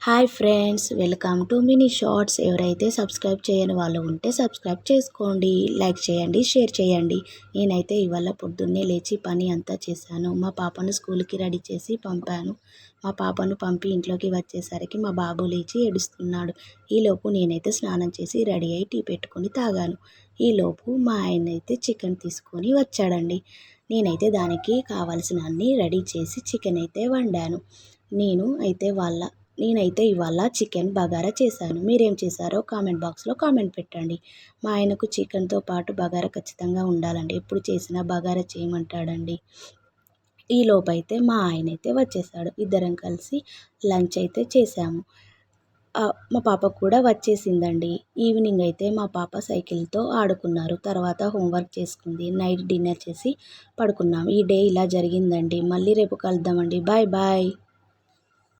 Hi friends, welcome to mini shorts. ఎవరైతే subscribe చేయని వాళ్ళు ఉంటే సబ్స్క్రైబ్ చేసుకోండి, లైక్ చేయండి, షేర్ చేయండి. నేనైతే ఇవాళ పొద్దున్నే లేచి పని అంతా చేశాను. మా పాపను స్కూల్కి రెడీ చేసి పంపాను. మా పాపను పంపి ఇంట్లోకి వచ్చేసరికి మా బాబు లేచి ఏడుస్తున్నాడు. ఈలోపు నేనైతే స్నానం చేసి రెడీ అయి టీ పెట్టుకొని తాగాను. ఈలోపు మా ఆయన అయితే చికెన్ తీసుకొని వచ్చాడండి. నేనైతే దానికి కావాల్సిన అన్నీ రెడీ చేసి చికెన్ అయితే వండాను. నేనైతే ఇవాళ చికెన్ బగారా చేశాను. మీరేం చేశారో కామెంట్ బాక్స్లో కామెంట్ పెట్టండి. మా ఆయనకు చికెన్తో పాటు బగారా ఖచ్చితంగా ఉండాలండి. ఎప్పుడు చేసినా బగారా చేయమంటాడండి. ఈ లోపైతే మా ఆయన అయితే వచ్చేసాడు. ఇద్దరం కలిసి లంచ్ అయితే చేసాము. మా పాప కూడా వచ్చేసిందండి. ఈవినింగ్ అయితే మా పాప సైకిల్తో ఆడుకున్నారు. తర్వాత హోంవర్క్ చేసుకుంది. నైట్ డిన్నర్ చేసి పడుకున్నాం. ఈ డే ఇలా జరిగిందండి. మళ్ళీ రేపు కలుద్దామండి. Bye bye.